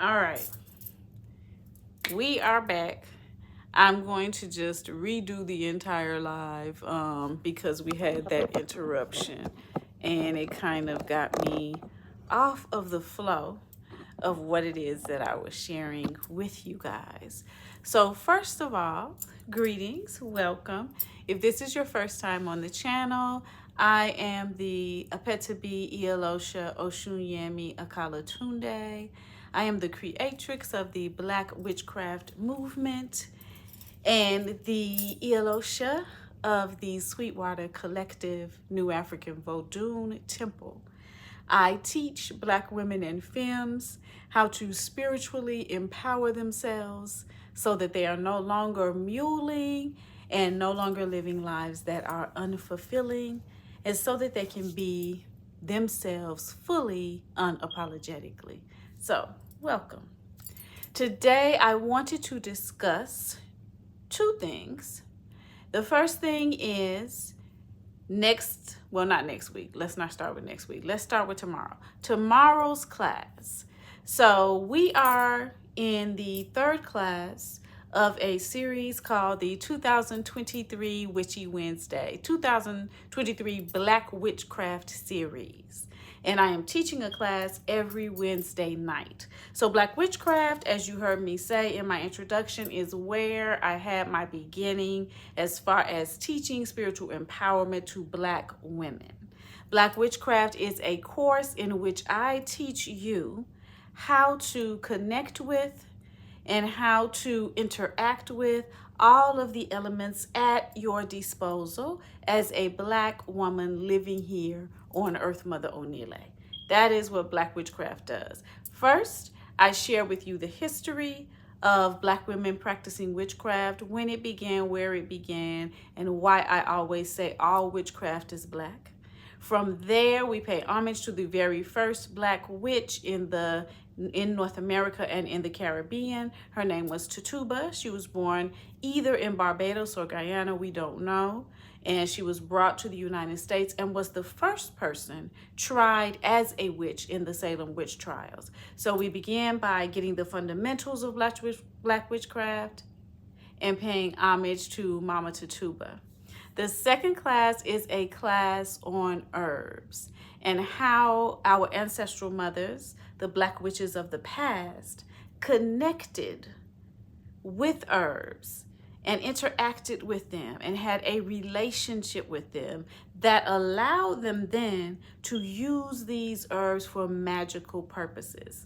All right, we are back. I'm going to just redo the entire live because we had that interruption and it kind of got me off of the flow of what it is that I was sharing with you guys. So, first of all, greetings, welcome. If this is your first time on the channel, I am the Apetabi Ialosha Oshunyemi Akalatunde. I am the creatrix of the Black Witchcraft movement and the Ialosha of the Sweetwater Collective New African Vodun Temple. I teach Black women and femmes how to spiritually empower themselves so that they are no longer muling and no longer living lives that are unfulfilling, and so that they can be themselves fully, unapologetically. So, welcome. Today, I wanted to discuss two things. The first thing is not next week. Let's not start with next week. Let's start with tomorrow. Tomorrow's class. So we are in the third class of a series called the 2023 Witchy Wednesday, 2023 Black Witchcraft series. And I am teaching a class every Wednesday night. So Black Witchcraft, as you heard me say in my introduction, is where I had my beginning as far as teaching spiritual empowerment to Black women. Black Witchcraft is a course in which I teach you how to connect with and how to interact with all of the elements at your disposal as a Black woman living here on Earth Mother Onile. That is what Black Witchcraft does. First, I share with you the history of Black women practicing witchcraft, when it began, where it began, and why I always say all witchcraft is Black. From there, we pay homage to the very first Black witch in North America and in the Caribbean. Her name was Tituba. She was born either in Barbados or Guyana, we don't know. And she was brought to the United States and was the first person tried as a witch in the Salem witch trials. So we began by getting the fundamentals of Black witchcraft and paying homage to Mama Tituba. The second class is a class on herbs and how our ancestral mothers, the Black witches of the past, connected with herbs and interacted with them and had a relationship with them that allowed them then to use these herbs for magical purposes.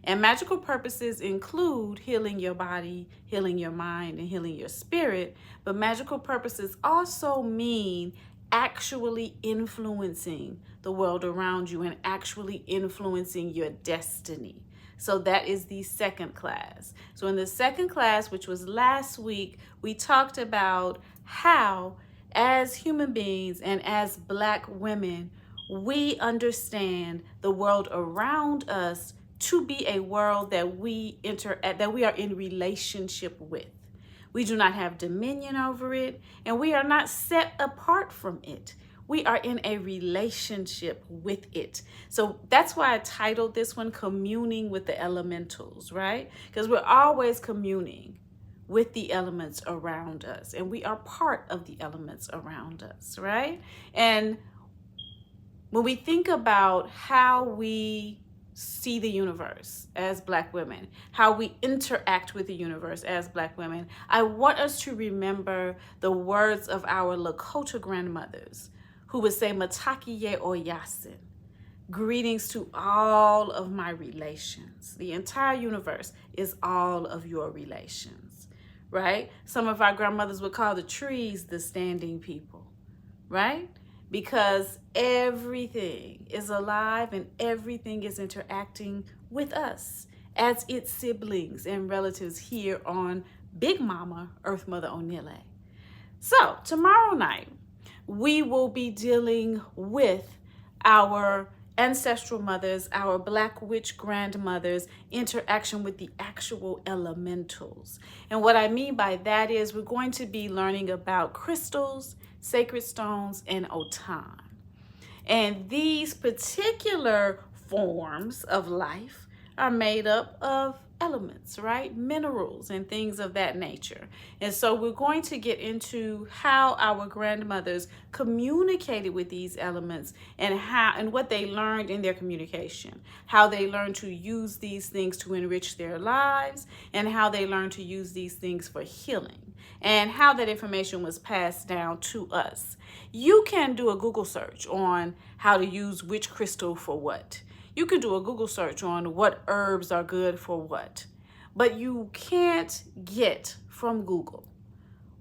And magical purposes include healing your body, healing your mind, and healing your spirit. But magical purposes also mean actually influencing the world around you and actually influencing your destiny. So that is the second class. So in the second class, which was last week, we talked about how, as human beings and as Black women, we understand the world around us to be a world that we are in relationship with. We do not have dominion over it, and we are not set apart from it. We are in a relationship with it. So that's why I titled this one Communing with the Elementals, right? Because we're always communing with the elements around us, and we are part of the elements around us, right? And when we think about how we see the universe as Black women, how we interact with the universe as Black women, I want us to remember the words of our Lakota grandmothers who would say, Matakiye Oyasin, greetings to all of my relations. The entire universe is all of your relations, right? Some of our grandmothers would call the trees the standing people, right? Because everything is alive and everything is interacting with us as its siblings and relatives here on Big Mama, Earth Mother Onile. So tomorrow night, we will be dealing with our ancestral mothers, our Black witch grandmothers' interaction with the actual elementals. And what I mean by that is we're going to be learning about crystals, sacred stones, and otan. And these particular forms of life are made up of elements, right? Minerals and things of that nature. And so we're going to get into how our grandmothers communicated with these elements and what they learned in their communication, how they learned to use these things to enrich their lives, and how they learned to use these things for healing, and how that information was passed down to us. You can do a Google search on how to use which crystal for what. You can do a Google search on what herbs are good for what. But you can't get from Google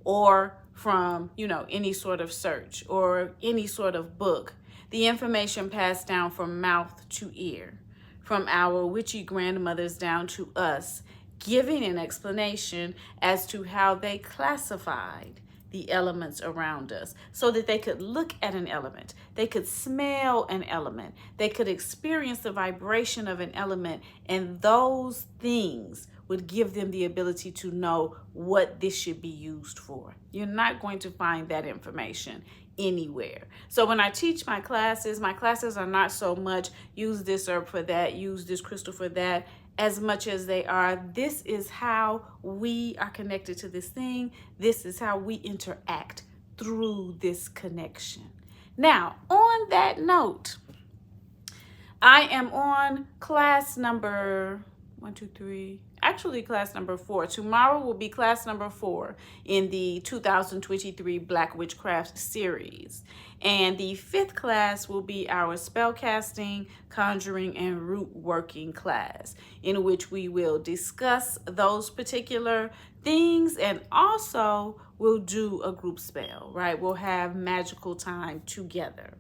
or from, any sort of search or any sort of book the information passed down from mouth to ear, from our witchy grandmothers down to us, giving an explanation as to how they classified the elements around us so that they could look at an element, they could smell an element, they could experience the vibration of an element, and those things would give them the ability to know what this should be used for. You're not going to find that information anywhere. So when I teach my classes are not so much use this herb for that, use this crystal for that, as much as they are, this is how we are connected to this thing. This is how we interact through this connection. Now, on that note, I am on class number class number 4. Tomorrow will be class number 4 in the 2023 Black Witchcraft series. And the 5th class will be our spellcasting, conjuring, and root working class, in which we will discuss those particular things, and also we'll do a group spell, right? We'll have magical time together.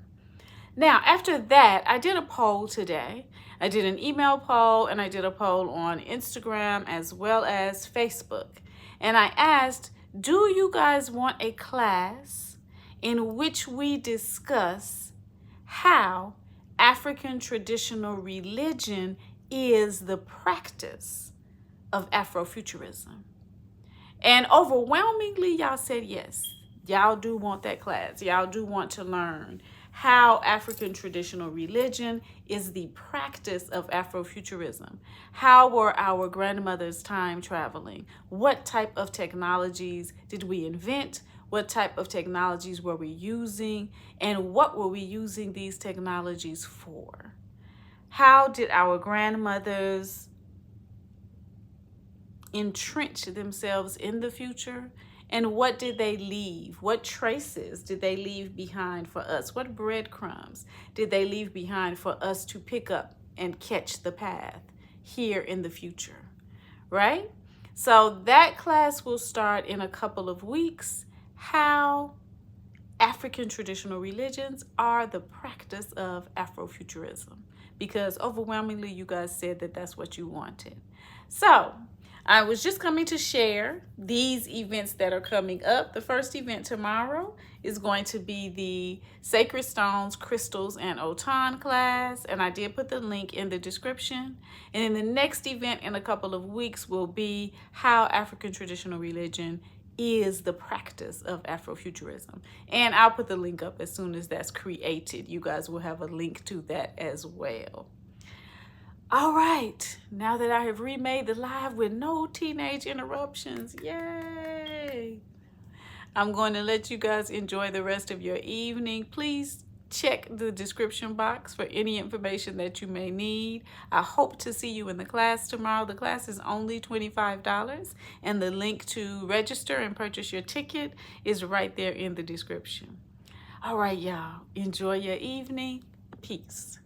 Now, after that, I did a poll today. I did an email poll and I did a poll on Instagram as well as Facebook. And I asked, do you guys want a class in which we discuss how African traditional religion is the practice of Afrofuturism? And overwhelmingly, y'all said yes. Y'all do want that class. Y'all do want to learn how African traditional religion is the practice of Afrofuturism. How were our grandmothers time traveling? What type of technologies did we invent? What type of technologies were we using? And what were we using these technologies for? How did our grandmothers entrench themselves in the future? And what did they leave? What traces did they leave behind for us? What breadcrumbs did they leave behind for us to pick up and catch the path here in the future, right? So that class will start in a couple of weeks. How African traditional religions are the practice of Afrofuturism, because overwhelmingly you guys said that that's what you wanted. So I was just coming to share these events that are coming up. The first event tomorrow is going to be the Sacred Stones, Crystals, and Otan class, and I did put the link in the description. And then the next event in a couple of weeks will be how African traditional religion is the practice of Afrofuturism. And I'll put the link up as soon as that's created. You guys will have a link to that as well. All right, now that I have remade the live with no teenage interruptions, yay! I'm going to let you guys enjoy the rest of your evening. Please check the description box for any information that you may need. I hope to see you in the class tomorrow. The class is only $25, and the link to register and purchase your ticket is right there in the description. All right, y'all, enjoy your evening. Peace.